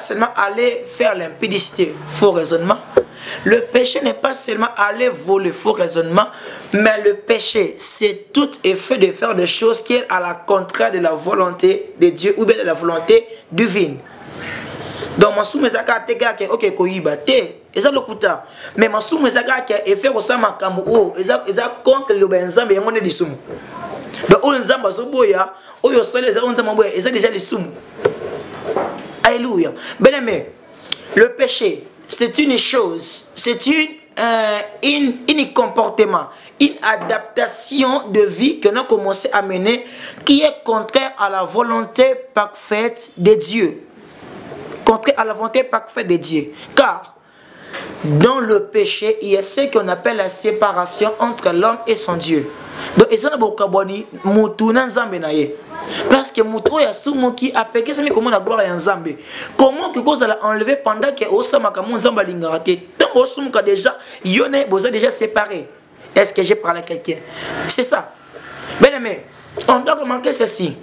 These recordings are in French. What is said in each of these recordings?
seulement aller faire l'impudicité, faux raisonnement. Le péché n'est pas seulement aller voler, faux raisonnement. Mais le péché, c'est tout effet de faire des choses qui est à la contraire de la volonté de Dieu ou bien de la volonté divine. Donc, ma soumé zaka te gars ok koyiba te eza lokuta mais ma soumé zaka ke effet ko sama kamu eza contre le benzambe yango ne disumu. Donc on nzamba zo boya oyo sale eza on nzamba boya eza déjà disumu. Alléluia. Bien-aimé, le péché, c'est une chose, c'est un comportement, une adaptation de vie que nous avons commencé à mener qui est contraire à la volonté parfaite de Dieu. Contraire à la volonté parfaite de Dieu. Car dans le péché, il y a ce qu'on appelle la séparation entre l'homme et son Dieu. Donc, il y a parce que Moutou ya soumo qui a péché, c'est comment la gloire est en Zambé. Comment que vous allez enlever pendant que Osama Kamon Zamba Lingarate. Tant Osum ka déjà, Yone Boza déjà séparé. Est-ce que j'ai parlé à quelqu'un? C'est ça. Bien aimé, on doit remarquer ceci.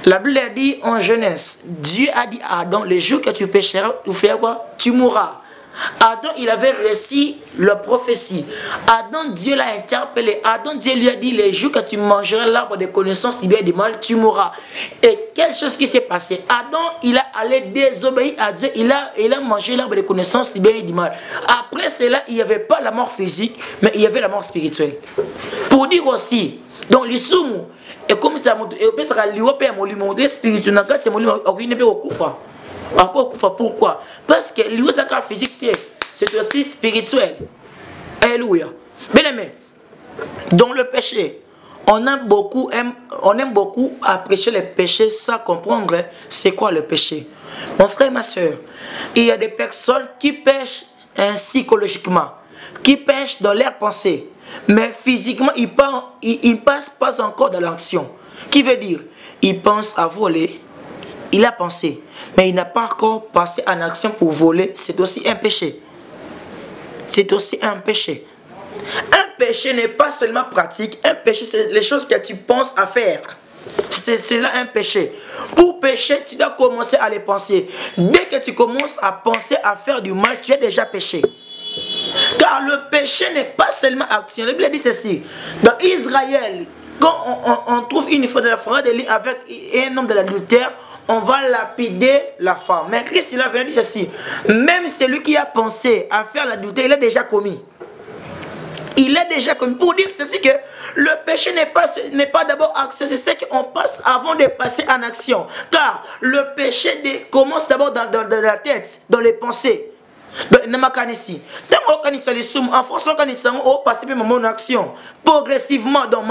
La Bible a dit en Genèse, Dieu a dit à Adam, le jour que tu pécheras, tu fais quoi? Tu mourras. Adam, il avait reçu la prophétie. Adam, Dieu l'a interpellé. Adam, Dieu lui a dit, les jours que tu mangeras l'arbre de connaissance du bien et du mal, tu mourras. Et quelle chose qui s'est passée? Adam, il a allé désobéir à Dieu. Il a mangé l'arbre de connaissance du bien et du mal. Après cela, il n'y avait pas la mort physique, mais il y avait la mort spirituelle. Pour dire aussi, donc les soumous, et comme ça, il sera l'Europe à mon spirituel, c'est mon encore pourquoi? Parce que l'Europe physique, c'est aussi spirituel. Alléluia. Bien aimé, dans le péché, on aime beaucoup à prêcher les péchés sans comprendre c'est quoi le péché. Mon frère, ma soeur, il y a des personnes qui pêchent psychologiquement, qui pêchent dans leurs pensées, mais physiquement, ils ne passent pas encore dans l'action. Qui veut dire, ils pensent à voler, il a pensé, mais il n'a pas encore passé en action pour voler, c'est aussi un péché. C'est aussi un péché. Un péché n'est pas seulement pratique, un péché c'est les choses que tu penses à faire. C'est là un péché. Pour pécher, tu dois commencer à les penser. Dès que tu commences à penser à faire du mal, tu es déjà péché. Car le péché n'est pas seulement action. La Bible dit ceci. Dans Israël, quand on trouve une fois de la forêt de lit avec un homme de l'adultère, on va lapider la femme. Mais Christ il a venu dire ceci. Même celui qui a pensé à faire l'adultère, il a déjà commis. Il est déjà commis. Pour dire ceci que le péché n'est pas d'abord action, c'est ce qu'on passe avant de passer en action. Car le péché commence d'abord dans la tête, dans les pensées. En force on passe mon action progressivement dans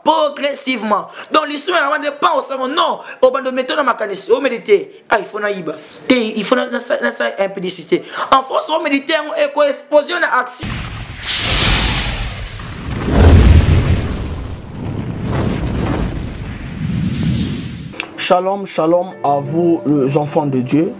progressivement dans l'histoire avant de pas au savon non au bande méthode dans ma canisse au méditer il faut naïba il faut ça impudicité en force on méditer et quoi exposition à action. Shalom, shalom à vous les enfants de Dieu.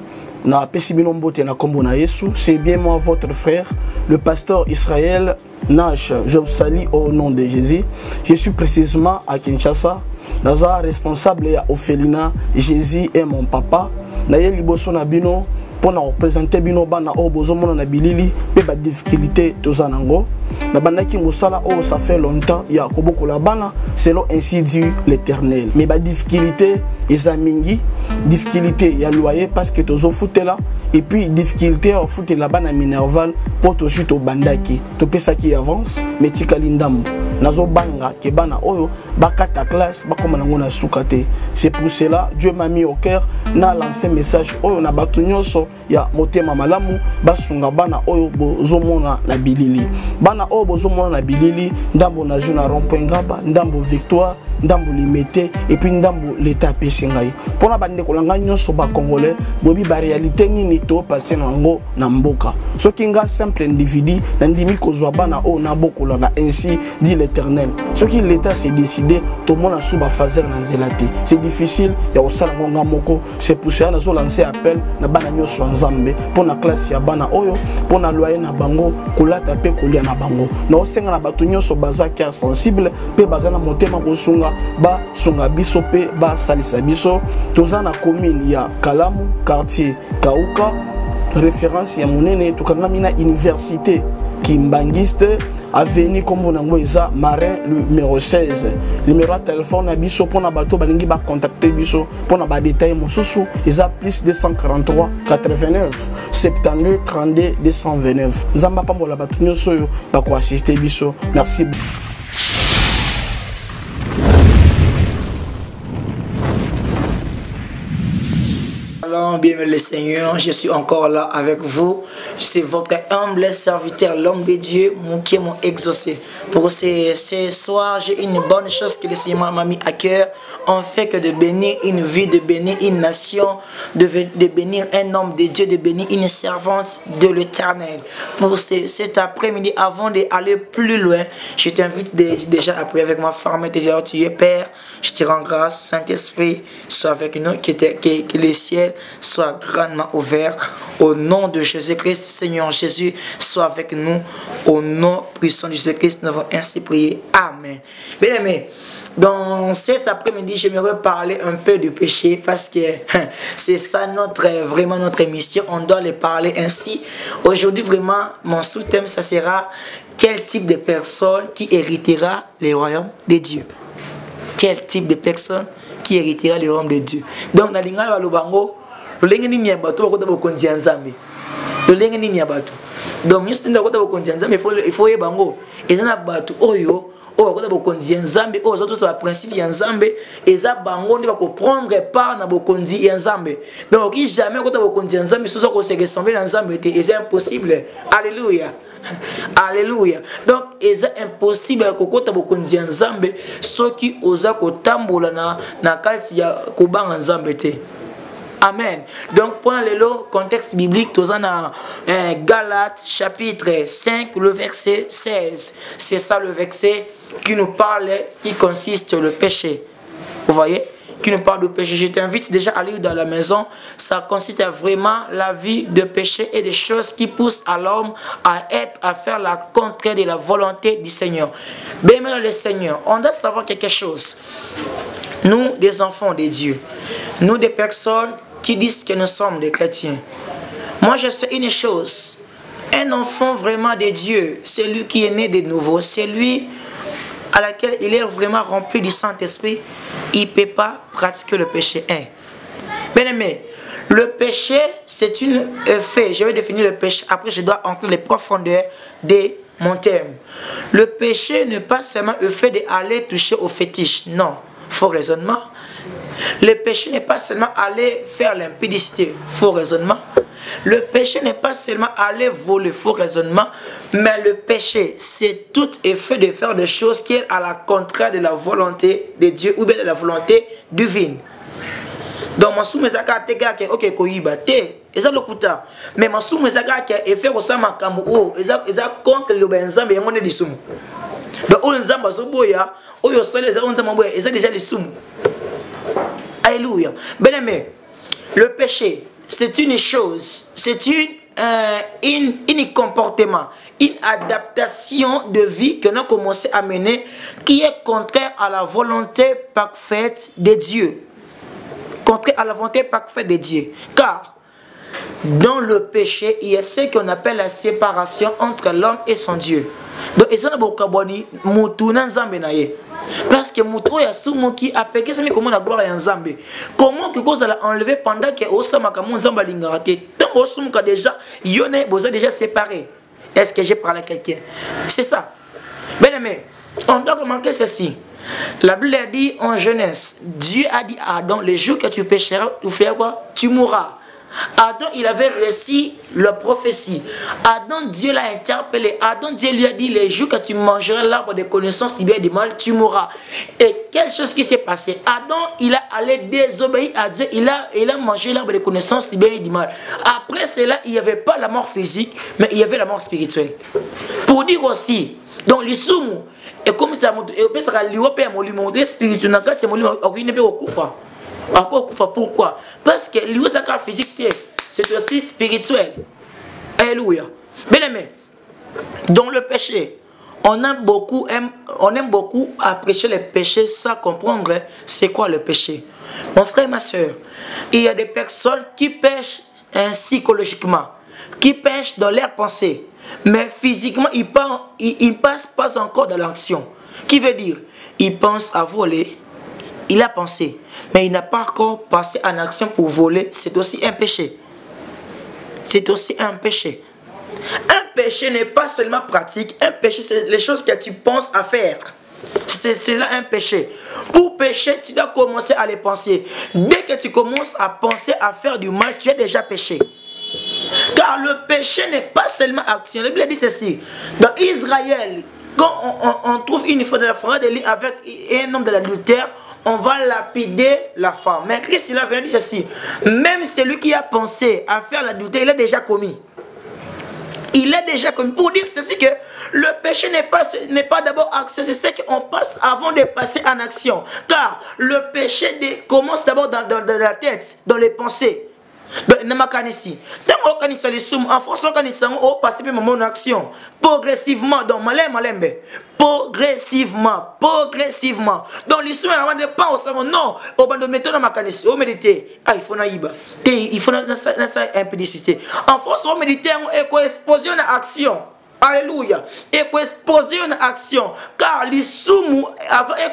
C'est bien moi votre frère, le pasteur Israël Nash. Je vous salue au nom de Jésus. Je suis précisément à Kinshasa. Naza responsable à Ophelina. Jésus est mon papa. Naye liboso na bino pour représenter bino bana o bozomona na bilili pe ba difficulté tozanango. Na bandaki ngosala o ça fait longtemps ya koboko la bana selon ainsi dit l'Éternel. Mais ba difficulté ezamingi difficulté ya loyer parce que tozo foutela et puis difficulté au foute la bana minerval pour to chuto bandaki to pesa qui avance mais tikalindam nazo banga ke bana oyo bakata classe bakoma nango na sukate. C'est pour cela Dieu m'a mis au cœur na lancé message oyo na batu nyonso ya motema malamu basunga bana oyo bozomona na bilili bana oyo bozomona na bilili ndambo na juna rond-point ngaba ndambo victoire ndambo limité et puis ndambo l'état pesingai pona bande kolanga nyonso ba congolais bobi ba réalité nini to passer nango na mboka soki nga simple individu na ndimi kozwa bana oyo na bokola na ainsi dit l'Éternel soki l'état s'est décidé to mona suba fazer na nzelate c'est difficile ya osala ngonga moko c'est pour ça nazo lancer appel na bana nyonso nyonso nzambe pona classe ya bana oyo pona loyer na bango kolata pe kolia na bango na osenga na bato nyonso baza cœur sensible pe baza na motema kosunga ba sunga biso pe ba salisa biso toza na commune ya Kalamu quartier Kauka référence ya monene tokangami na université Kimbangiste avenue comme on a Marin numéro 16 numéro de téléphone à biso pour na bato balingi ba contacter biso pour na ba détail mosusu isa plus 243 89 72 32 229 nzamba pambola bato nyonso yo ba ko assister biso merci. Bien le Seigneur, je suis encore là avec vous. C'est votre humble serviteur, l'homme de Dieu, qui m'ont exaucé. Pour ce soir, j'ai une bonne chose que le Seigneur m'a mis à cœur, en fait que de bénir une vie, de bénir une nation, de bénir un homme de Dieu, de bénir une servante de l'Éternel. Pour cet après-midi, avant d'aller plus loin, je t'invite déjà à prier avec ma femme et tes heures, tu es Père. Je te rends grâce, Saint-Esprit, sois avec nous, que les ciels soient grandement ouverts. Au nom de Jésus-Christ, Seigneur Jésus, sois avec nous. Au nom puissant de Jésus-Christ, nous avons ainsi prié. Amen. Bien aimé, dans cet après-midi, j'aimerais parler un peu du péché parce que c'est ça vraiment notre mission. On doit les parler ainsi. Aujourd'hui, vraiment, mon sous-thème, ça sera quel type de personne qui héritera les royaumes de Dieu. Quel type de personne qui héritera le royaume de Dieu. Donc, dans l'ingala balubango, le lengeni miabato bakota bokonzi nzambe. Le lengeni miabato. Donc, juste ndakota bokonzi nzambe, il faut yebango. Et na bato oyo, o bakota bokonzi nzambe, o zoto sur le principe ya nzambe, eza bango ndi bako prendre part na bokonzi nzambe. Donc, qui jamais bakota bokonzi nzambe, soso ko se ressembler na nzambe, c'est impossible. Alléluia. Alléluia. Donc, c'est impossible que kokota bokonzi nzambe soki oza kotambola na kati ya kubanga nzambe te. Amen. Donc, pour le contexte biblique, nous avons Galates chapitre 5, le verset 16. C'est ça le verset qui nous parle, qui consiste sur le péché. Vous voyez? Qui nous parle de péché. Je t'invite déjà à lire dans la maison. Ça consiste à vraiment la vie de péché et des choses qui poussent à l'homme à faire la contraire de la volonté du Seigneur. Bien, maintenant le Seigneur, on doit savoir quelque chose. Nous, des enfants de Dieu, nous des personnes qui disent que nous sommes des chrétiens. Moi, je sais une chose. Un enfant vraiment de Dieu, c'est lui qui est né de nouveau, c'est lui à laquelle il est vraiment rempli du Saint-Esprit, il ne peut pas pratiquer le péché. Bien aimé, le péché, c'est un fait. Je vais définir le péché, après je dois entrer les profondeurs de mon terme. Le péché n'est pas seulement le fait d'aller toucher au fétiche, non, faux raisonnement. Le péché n'est pas seulement aller faire l'impudicité, faux raisonnement. Le péché n'est pas seulement aller voler, faux raisonnement, mais le péché, c'est tout effet de faire des choses qui est à la contraire de la volonté de Dieu ou bien de la volonté divine. Donc, ma soumé zaka tega ke ok koyiba te, eza lokuta. Mais ma soumé zaka ke effet osama kamu eza contre le benzambe yangone disumu. Donc, on nzamba zoboya, oyo sale eza nzamba boya, eza déjà disumu. Alléluia. Bien aimé, le péché, c'est une chose, c'est un comportement, une adaptation de vie que nous avons commencé à mener qui est contraire à la volonté parfaite de Dieu. Contraire à la volonté parfaite de Dieu. Car dans le péché, il y a ce qu'on appelle la séparation entre l'homme et son Dieu. Donc, il y a beaucoup parce que Moutou ya sumo qui a péché, c'est comment la gloire est en Zambé. Comment que vous allez enlever pendant que Osama Kamon Zamba Lingarate. Tant Osumka déjà, Yone, vous avez déjà séparé. Est-ce que j'ai parlé à quelqu'un? C'est ça. Bien aimé, on doit remarquer ceci. La Bible a dit en Genèse, Dieu a dit à Adam, le jour que tu pécheras, tu fais quoi? Tu mourras. Adam, il avait reçu la prophétie. Adam, Dieu l'a interpellé. Adam, Dieu lui a dit, les jours que tu mangeras l'arbre de connaissance du bien et du mal, tu mourras. Et quelle chose qui s'est passée? Adam, il a allé désobéir à Dieu. Il a mangé l'arbre de connaissance du bien et du mal. Après cela, il n'y avait pas la mort physique, mais il y avait la mort spirituelle. Pour dire aussi, donc les soumous, et comme ça, spirituel, pourquoi? Parce que l'eau physique, c'est aussi spirituel. Alléluia. Bien aimé, dans le péché, on aime beaucoup à prêcher les péchés sans comprendre c'est quoi le péché. Mon frère et ma soeur, il y a des personnes qui pêchent psychologiquement, qui pêchent dans leurs pensées, mais physiquement, ils ne passent pas encore dans l'action. Qui veut dire, il pense à voler, il a pensé, mais il n'a pas encore passé en action pour voler. C'est aussi un péché. C'est aussi un péché. Un péché n'est pas seulement pratique. Un péché, c'est les choses que tu penses à faire. C'est là un péché. Pour pécher, tu dois commencer à les penser. Dès que tu commences à penser à faire du mal, tu es déjà péché. Car le péché n'est pas seulement action. La Bible dit ceci. Dans Israël, quand on trouve une femme de la forêt de lit avec un homme de l'adultère, on va lapider la femme. Mais Christ, il a venu dire ceci. Même celui qui a pensé à faire l'adultère, il a déjà commis. Il est déjà commis. Pour dire ceci que le péché n'est pas d'abord action, c'est ce qu'on passe avant de passer en action. Car le péché commence d'abord dans la tête, dans les pensées. En France, on passe en action progressivement, donc progressivement. Donc l'histoire avant de pas au savon, non, au bande de méthode dans au méditer, il faut naïba, il faut dans sa impudicité. En France, on méditer, on exposer une action. Alléluia. Et qu'on exposer une action. Car l'issoumu,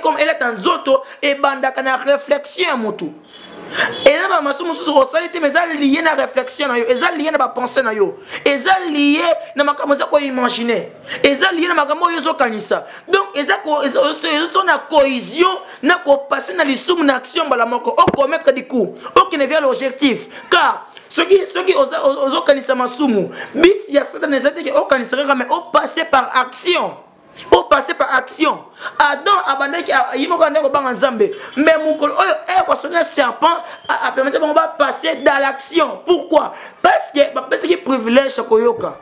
comme elle est en zoto, et banda kana réflexion à moutou. Et là, ma soeur, mais ça lié à la réflexion, ça lié à la pensée, et ça lié à ma caméra qu'on imagine, et ça lié à ma caméra qu'on canissa. Donc, et ça na cohésion, na ko passer dans les sous action, balamoko, on commettre des coups, on ne vient l'objectif, car ceux qui osent canissa ma soumou, bit il y a certaines étapes qui on canissa, mais on passer par action. Pour passer par action. Adam abandonné qui a Nzambe. Mais mon un serpent a permis de passer dans l'action. Pourquoi? Parce qu'il privilège Koyoka.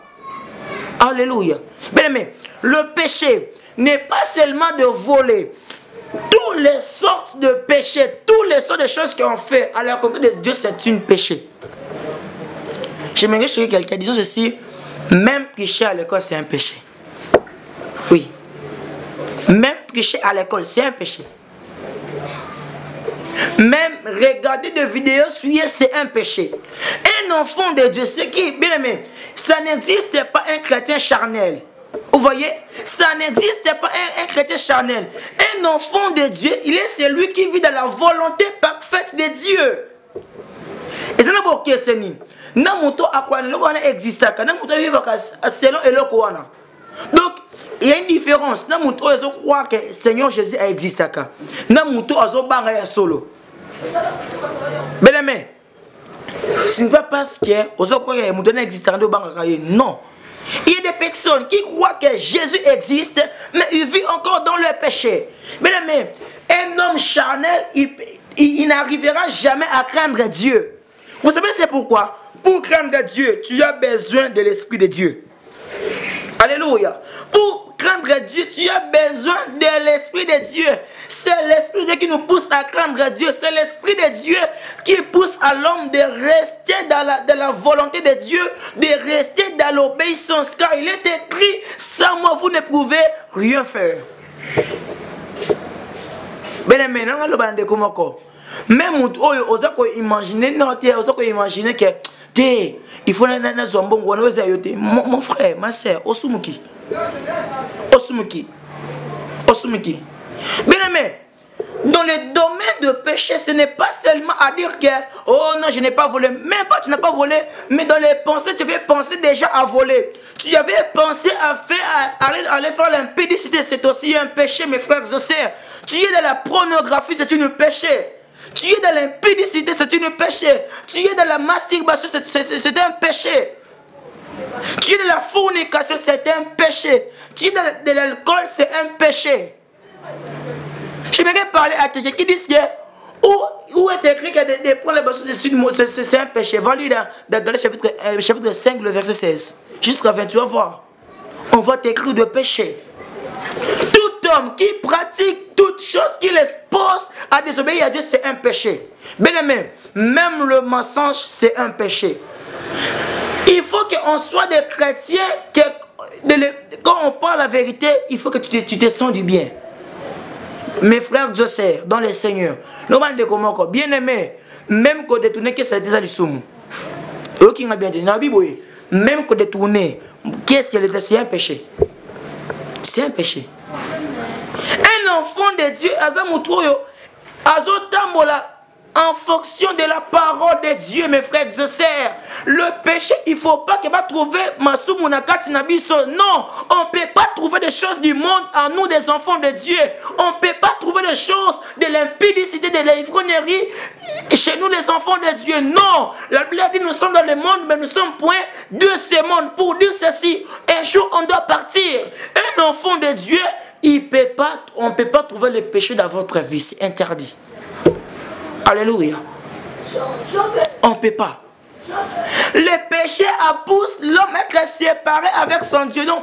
Alléluia. Bien aimé, le péché n'est pas seulement de voler. Toutes les sortes de péchés, toutes les sortes de choses qu'on fait à la conduite de Dieu, c'est un péché. J'aimerais chez quelqu'un disant ceci, même tricher à l'école, c'est un péché. Oui. Même tricher à l'école, c'est un péché. Même regarder des vidéos souillées, c'est un péché. Un enfant de Dieu, c'est qui, bien aimé, ça n'existe pas un chrétien charnel. Vous voyez, ça n'existe pas un chrétien charnel. Un enfant de Dieu, il est celui qui vit dans la volonté parfaite de Dieu. Et ça n'a pas de question. Namuto akwana lokwana existaka namuto vivaka selon elokwana. Donc il y a une différence. Namuto ozo croit que Seigneur Jésus a existaka. Namuto ozo banga ya solo. Bien-aimé, ce n'est pas parce que ozo croit que muto n'existaka do banga kaye. Non. Il y a des personnes qui croient que Jésus existe, mais il vit encore dans le péché. Bien-aimé, un homme charnel, il n'arrivera jamais à craindre Dieu. Vous savez c'est pourquoi? Pour craindre Dieu, tu as besoin de l'Esprit de Dieu. Alléluia. Pour craindre Dieu, tu as besoin de l'Esprit de Dieu. C'est l'Esprit de Dieu qui nous pousse à craindre Dieu. C'est l'Esprit de Dieu qui pousse à l'homme de rester dans la volonté de Dieu, de rester dans l'obéissance. Car il est écrit, sans moi vous ne pouvez rien faire. Ben maintenant, même imaginer que il faut mon frère, ma soeur, Osumuki. Bien aimé, dans le domaine de péché, ce n'est pas seulement à dire que oh non, je n'ai pas volé. Même pas tu n'as pas volé, mais dans les pensées, tu avais pensé déjà à voler. Tu avais pensé à aller faire l'impudicité, c'est aussi un péché, mes frères et sœurs. Tu es dans la pornographie, c'est un péché. Tu es dans l'impudicité, c'est un péché. Tu es dans la masturbation, c'est un péché. Tu es dans la fornication, c'est un péché. Tu es dans l'alcool, c'est un péché. J'aimerais parler à quelqu'un qui dit que où est écrit que de prendre les bassons, c'est un péché. Va lire dans le chapitre 5, le verset 16. Jusqu'à 20, tu vas voir. On va t'écrire de péché. Tout homme qui pratique toute chose qui l'expose à désobéir à Dieu, c'est un péché. Bien aimé, même le mensonge, c'est un péché. Il faut qu'on soit des chrétiens, quand on parle la vérité, il faut que tu te sens du bien. Mes frères, je sais, dans les seigneurs, bien aimé, même quand détourner, que ça a été ça, les soum. Eux qui ont bien dit, même quand détourner, c'est un péché. C'est un péché. Un enfant de Dieu, en fonction de la parole de Dieu, mes frères, je sais, le péché, il ne faut pas qu'il va trouver Masoumounakati Nabiso. Non, on ne peut pas trouver des choses du monde en nous, des enfants de Dieu. On ne peut pas trouver des choses de l'impudicité, de l'ivrognerie chez nous, les enfants de Dieu. Non, la Bible dit nous sommes dans le monde, mais nous sommes point de ce monde. Pour dire ceci, un jour on doit partir. Un enfant de Dieu, on ne peut pas trouver le péché dans votre vie, c'est interdit. Alléluia. On ne peut pas. Le péché pousse l'homme à être séparé avec son Dieu. Donc,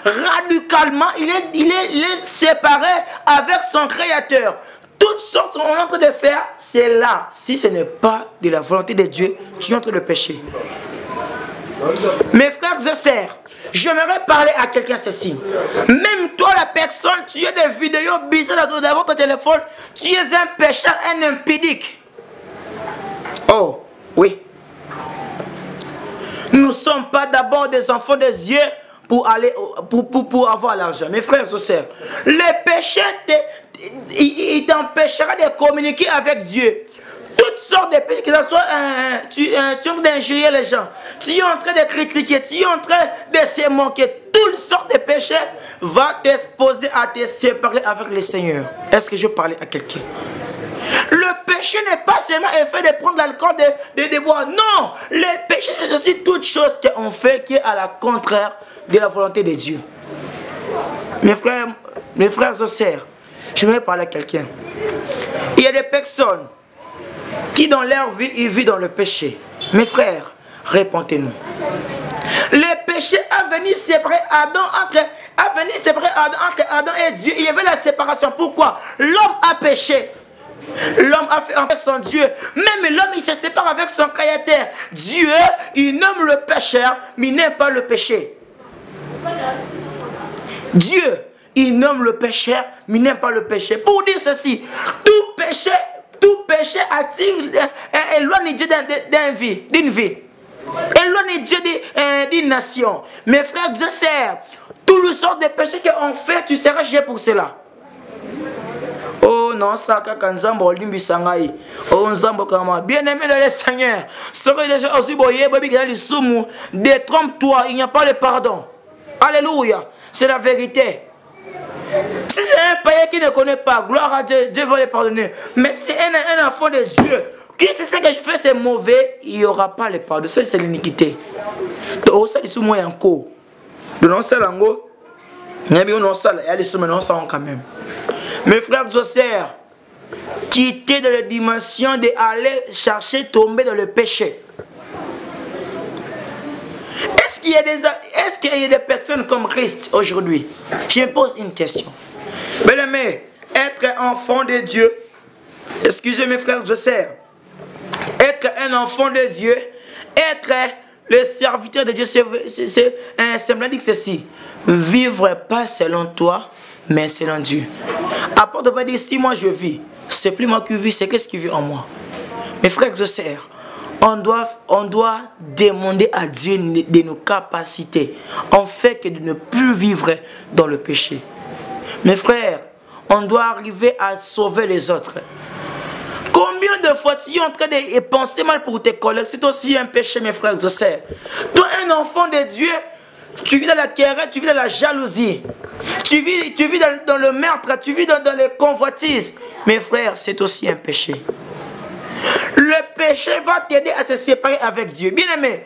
radicalement, il est séparé avec son Créateur. Toutes sortes qu'on est en train de faire, c'est là. Si ce n'est pas de la volonté de Dieu, tu es en train de pécher. Mes frères et sœurs, j'aimerais parler à quelqu'un ceci. Même toi, la personne, tu as des vidéos bizarres dans votre téléphone, tu es un pécheur, un impudique. Oh, oui. Nous ne sommes pas d'abord des enfants de Dieu pour avoir l'argent. Mes frères et sœurs, le péché, il t'empêchera de communiquer avec Dieu. Toutes sortes de péchés, que ce soit tu es en train d'injurier les gens, tu es en train de critiquer, tu es en train de se moquer, toutes sortes de péchés vont t'exposer à te séparer avec le Seigneur. Est-ce que je parlais à quelqu'un? Le péché n'est pas seulement le fait de prendre l'alcool, de boire. Non, le péché c'est aussi toute chose qu'on fait qui est à la contraire de la volonté de Dieu. Mes frères et sœurs, je vais parler à quelqu'un. Il y a des personnes qui dans leur vie, ils vivent dans le péché. Mes frères, répondez-nous. Le péché a venu séparer Adam entre Adam et Dieu. Il y avait la séparation. Pourquoi? L'homme a péché. L'homme a fait avec son Dieu. Même l'homme, il se sépare avec son Créateur. Dieu, il nomme le pécheur, mais il n'aime pas le péché. Dieu, il nomme le pécheur, mais il n'aime pas le péché. Pour dire ceci, tout péché attire, éloigne Dieu d'une vie. Éloigne Dieu d'une nation. Mes frères et sœurs, tout le sort de péché qu'on fait, tu seras jugé pour cela. Oh non, ça, quand Nzambo Olimbi Sangai, oh Nzambo Kama, bien aimé de le Seigneur, ce que déjà aussi boyé, baby, détrompe-toi, il n'y a pas de pardon. Alléluia, c'est la vérité. Si c'est un païen qui ne connaît pas, gloire à Dieu, Dieu va le pardonner. Mais si un enfant de Dieu, qui c'est ce que je fais, c'est mauvais, il n'y aura pas le pardon. Ça, c'est l'iniquité. Donc, ça, c'est moi encore. Donc, non, c'est l'ango. Mais non, ça, il y a les sous, mais non, ça, quand même. Mes frères et sœurs, quittez de la dimension d'aller chercher, tomber dans le péché. Est-ce qu'il y a des personnes comme Christ aujourd'hui? Je me pose une question. Bien-aimé, être enfant de Dieu, excusez mes frères et sœurs, être un enfant de Dieu, être le serviteur de Dieu, c'est simplement dire ceci: vivre pas selon toi, mais selon Dieu. Apporte de pas dire si moi je vis, c'est plus moi qui vis, c'est qu'est-ce qui vit en moi. Mes frères et sœurs, on doit demander à Dieu de nos capacités, en fait que de ne plus vivre dans le péché. Mes frères, on doit arriver à sauver les autres. Combien de fois tu es en train de penser mal pour tes collègues? C'est aussi un péché, mes frères et sœurs. Toi, un enfant de Dieu, tu vis dans la querelle, tu vis dans la jalousie, tu vis dans le meurtre, tu vis dans les convoitises. Mes frères, c'est aussi un péché. Le péché va t'aider à se séparer avec Dieu. Bien aimé,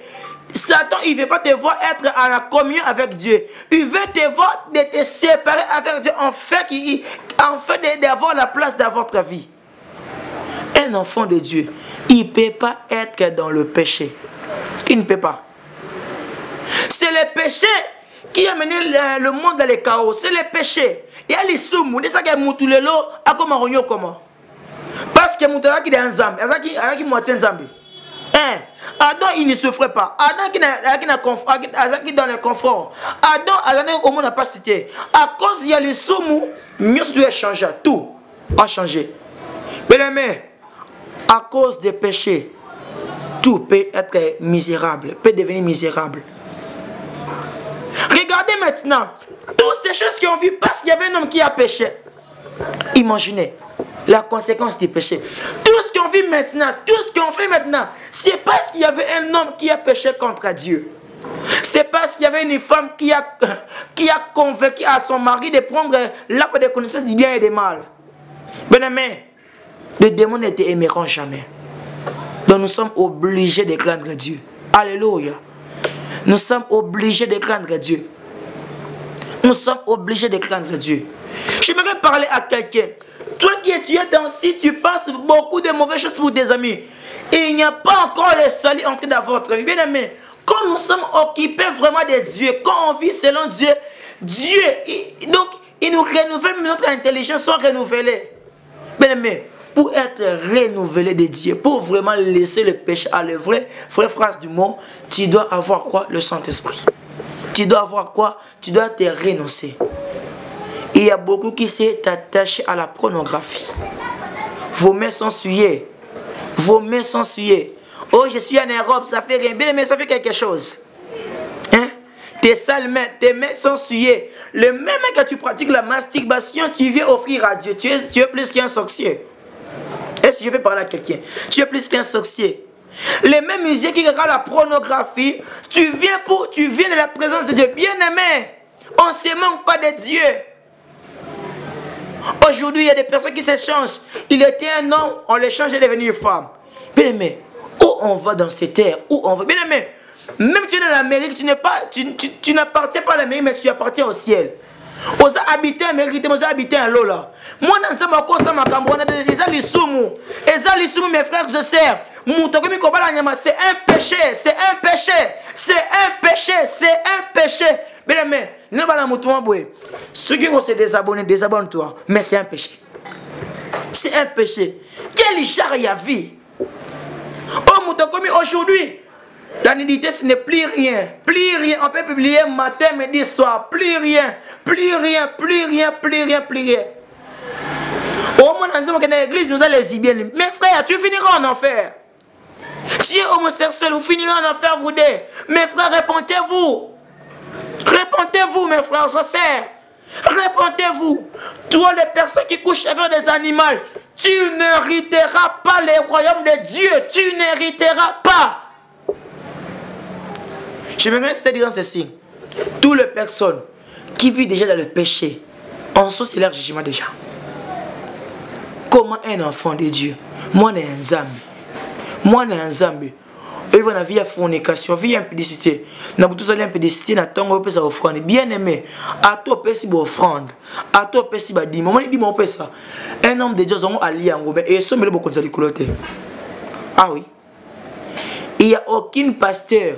Satan, il ne veut pas te voir être à la communion avec Dieu. Il veut te voir de te séparer avec Dieu, en fait d'avoir la place dans votre vie. Un enfant de Dieu, il ne peut pas être dans le péché. Il ne peut pas. C'est le péché qui a mené le monde dans le chaos. C'est le péché. Il y a les soumous, des gens qui ont tout le lot, à comment. Parce que Moutala qui est un Zambi, qui moitié Zambi. Hein? Adam, il ne souffrait pas. Adam qui est dans le confort. Adam, au monde n'a pas cité. À cause il y a les soumous, nous devons changer. Tout a changé. Bien-aimé, à cause des péchés, tout peut être misérable, peut devenir misérable. Regardez maintenant, toutes ces choses qui ont vu parce qu'il y avait un homme qui a péché. Imaginez la conséquence du péché. Tout ce qu'on vit maintenant, tout ce qu'on fait maintenant, c'est parce qu'il y avait un homme qui a péché contre Dieu. C'est parce qu'il y avait une femme qui a convaincu à son mari de prendre l'arbre de connaissance du bien et du mal. Bien-aimé, les démons ne te aimeront jamais. Donc nous sommes obligés de craindre Dieu. Alléluia. Nous sommes obligés de craindre Dieu. Nous sommes obligés de craindre Dieu. J'aimerais parler à quelqu'un. Toi qui es ainsi, tu penses beaucoup de mauvaises choses pour tes amis. Et il n'y a pas encore le salut entré dans votre vie. Bien aimé, quand nous sommes occupés vraiment de Dieu, quand on vit selon Dieu, donc il nous renouvelle, notre intelligence soit renouvelée. Bien aimé, pour être renouvelé de Dieu, pour vraiment laisser le péché à l'œuvre, frère phrase du mot, tu dois avoir quoi? Le Saint-Esprit. Tu dois avoir quoi? Tu dois te renoncer. Il y a beaucoup qui s'est attaché à la pornographie. Vos mains sont souillées. Vos mains sont souillées. Oh, je suis en Europe, ça fait rien. Bien, mais ça fait quelque chose. Hein? Tes sales mains, tes mains sont souillées. Le même que tu pratiques la masturbation, tu viens offrir à Dieu. Tu es plus qu'un sorcier. Est-ce que je peux parler à quelqu'un? Tu es plus qu'un sorcier. Les mêmes musées qui regardent la pornographie, tu viens de la présence de Dieu. Bien-aimé, on ne se manque pas de Dieu. Aujourd'hui, il y a des personnes qui se changent. Il était un homme, on le change et devenir femme. Bien aimé, où on va dans cette terre? Où on va? Bien aimé, même tu es dans l'Amérique, tu n'appartiens pas à l'Amérique, mais tu appartiens au ciel. On a habité en Amérique, on a habité en Lola. Moi, dans ce moment, on a des lissoumou. Mes frères et sœurs, c'est un péché, c'est un péché, c'est un péché, c'est un péché. Bien aimé, ne pas la moutouamboué. Ceux qui vont se désabonner, désabonne-toi. Mais c'est un péché. C'est un péché. Quel genre y a vie? Oh, moutouamboué, aujourd'hui, la nudité, ce n'est plus rien. Plus rien. On peut publier matin, midi, soir. Plus rien. Plus rien. Plus rien. Plus rien. Plus rien. Au moins, dans l'église, nous allons les bien. Mes frères, tu finiras en enfer. Si tu es homosexuel, vous finirez en enfer, vous deux. Mes frères, répondez-vous. Répondez-vous, mes frères et sœurs. Répondez-vous. Toi, les personnes qui couchent avec des animaux, tu n'hériteras pas le royaume de Dieu. Tu n'hériteras pas. Je me reste dire ceci. Toutes les personnes qui vivent déjà dans le péché, en soi, c'est leur jugement déjà. Comment un enfant de Dieu? Moi, je suis un Zambi. Moi, je suis un Zambi. Et vous avez une fornication, une impudicité. Nous avons tous une impudicité, nous avons une offrande. Bien aimé, à toi, tu peux offrande. À toi, tu peux dire. Moi, je ça. Un homme de Dieu, ils ont allié en gros. Et ça, beaucoup de côté. Ah oui. Il n'y a aucun pasteur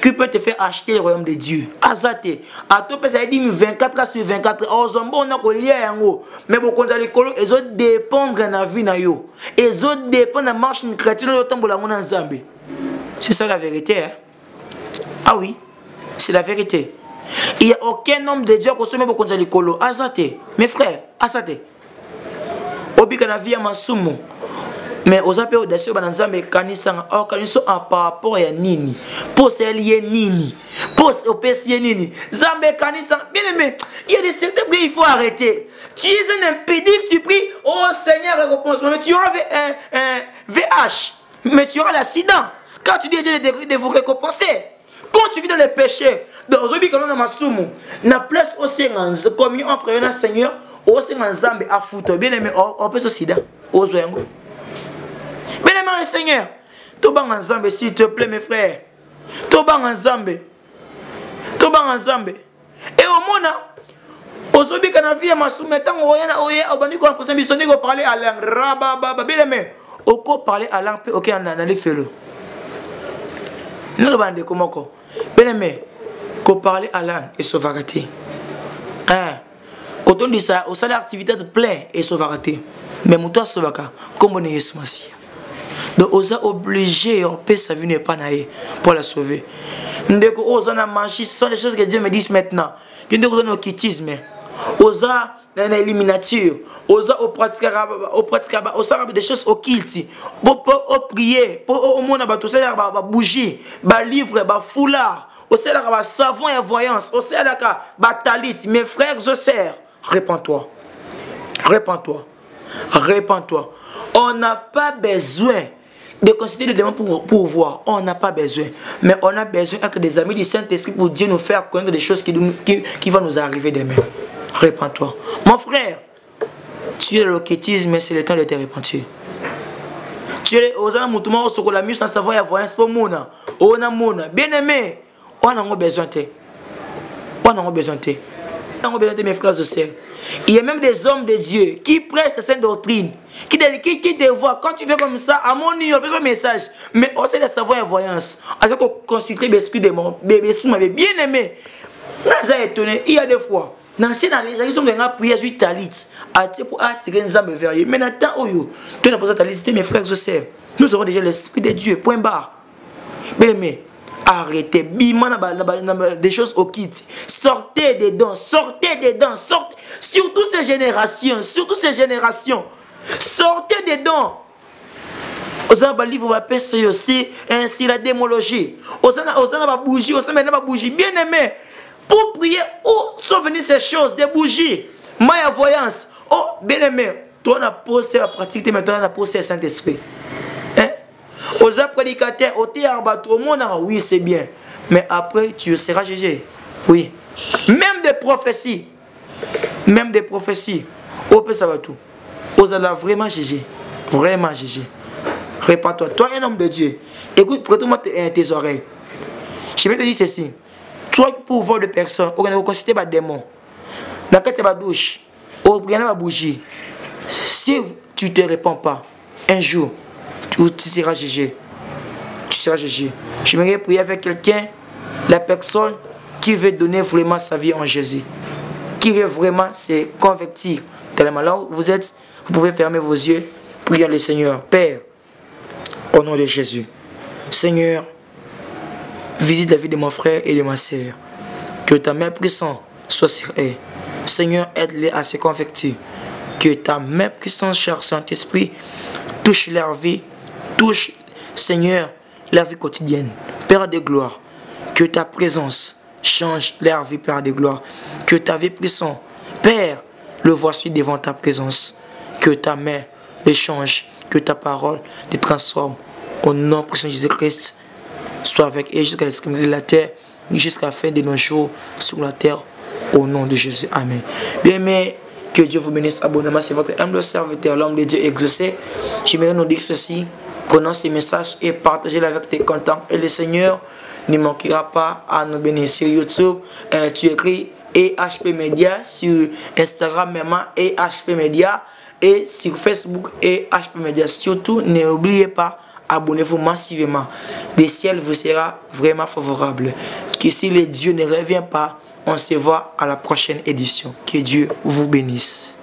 qui peut te faire acheter le royaume de Dieu. Azate. À toi, ça dit 24 heures sur 24 heures. On a qu'on lie en haut. Mais beaucoup de l'école, ils ont dépendre de la vie. Ils ont dépendre de la marche chrétienne de temps pour la monde en Zambie. C'est ça la vérité. Hein? Ah oui, c'est la vérité. Il n'y a aucun homme de Dieu qui consomme beaucoup de l'école. Azate. Mes frères, azate. Obi kana vie à Masumu. Mais aux appels audacieux, dans Zambie, kanisa en par rapport à Nini. Pour se lier Nini. Pour se opérer Nini. Zambie, kanisa. Bien aimé, il y a des certains prix, il faut arrêter. Tu es un impédique, tu pries, oh Seigneur, réponse. Mais tu auras un VH. Mais tu auras l'accident. Quand tu dis Dieu de vous récompenser. Quand tu vis dans le péché, dans le cas de Masumu, na place aussi en communion entre un Seigneur, aussi en Zambie à foutre. Bien aimé, on peut se sida. Aux oeufs. Bien aimé le Seigneur, Toba en Zambie, s'il te plaît, mes frères. Toba en Zambie. Toba en Zambie. Et au monde, aujourd'hui, quand on vit à Masumu, on a parlé à langue. Bien aimé, on peut parler à langue, ok, on a les feux. Nous avons comment bien aimé, qu'on parle à langue et sauvegarder. Quand on dit ça, on a l'activité de plein et sauvegarder. Mais moi, toi, sauvegarder, comme on est Jésus Messie. Donc, on a obligé, on paie sa vie n'est pas naïe pour la sauver. Ndeko, on a mangé, ce sont les choses que Dieu me dit maintenant. Ndeko, on a quitisme. On a une éliminature. On a des choses occultes. Pour prier, pour au monde, tout ça, bougie, livre, foulard. On a savon et voyance. On a talit. Mes frères et sœurs, répands-toi. Répands-toi. Répands-toi. On n'a pas besoin de consulter le démon pour voir. On n'a pas besoin. Mais on a besoin d'être des amis du Saint-Esprit pour Dieu nous faire connaître des choses qui vont nous arriver demain. Répands-toi. Mon frère, tu es le loquetisme, mais c'est le temps de te repentir. Tu es aux amoutoumas, au soco, la muse, dans sa voix, c'est pour Mouna. On a Mouna. Bien aimé, on a besoin de te. On a besoin de te. On a besoin de mes frères et sœurs. Il y a même des hommes de Dieu qui prêchent la sainte doctrine, qui te voient. Quand tu fais comme ça, à mon niveau, on a besoin de message. Mais on sait le savoir et voyance. Alors qu'on considère l'esprit de mon esprit m'avait bien aimé. On a étonné. Il y a des fois. Dans les gens qui sont dans la prière, je suis talit. Pour attirer les âmes vers eux. Mais maintenant, tu n'as pas besoin de talit, mes frères et sœurs. Nous avons déjà l'esprit de Dieu. Point barre. Bien aimé. Arrêtez, des choses au kit. Sortez des dents, sortez des dents, sortez. Surtout ces générations, sortez des dents. Vous avez un livre, vous avez aussi ainsi la démologie. Vous avez une bougie, vous avez une bougie. Bien aimé, pour prier, où sont venues ces choses, des bougies, ma voyance. Oh, bien aimé, toi on a posé la pratique, maintenant on a posé le Saint-Esprit. Aux prédicateurs, au théâtre, au monde, oui, c'est bien. Mais après, tu seras jugé. Oui. Même des prophéties. Même des prophéties. Au peut ça va tout. Aux allez vraiment juger. Vraiment juger. Répands-toi. Toi, un homme de Dieu. Écoute, prête-moi tes oreilles. Je vais te dire ceci. Toi, pour voir de personnes, on va consulter des démons. Dans la de douche, on va bouger. Si tu ne te réponds pas, un jour, tu seras jugé. Tu seras jugé. Je vais prier avec quelqu'un, la personne qui veut donner vraiment sa vie en Jésus. Qui veut vraiment se convertir. Tellement là où vous êtes, vous pouvez fermer vos yeux, prier le Seigneur. Père, au nom de Jésus. Seigneur, visite la vie de mon frère et de ma sœur. Que ta main puissante soit sur eux. Seigneur, aide-les à se convertir. Que ta main puissante, cher Saint-Esprit, touche leur vie. Touche, Seigneur, la vie quotidienne. Père de gloire, que ta présence change leur vie, Père de gloire. Que ta vie puissante, Père, le voici devant ta présence. Que ta main les change, que ta parole les transforme. Au nom de Jésus-Christ, soit avec eux jusqu'à l'extrémité de la terre, jusqu'à la fin de nos jours sur la terre. Au nom de Jésus. Amen. Bien aimé, que Dieu vous bénisse abondamment. C'est votre humble serviteur, l'homme de Dieu exaucé. J'aimerais nous dire ceci. Prenons ces messages et partagez-les avec tes contents. Et le Seigneur ne manquera pas à nous bénir. Sur YouTube, tu écris EHP Media. Sur Instagram, même EHP Media. Et sur Facebook, EHP Media. Surtout, n'oubliez pas, abonnez-vous massivement. Le ciel vous sera vraiment favorable. Que si le Dieu ne revient pas, on se voit à la prochaine édition. Que Dieu vous bénisse.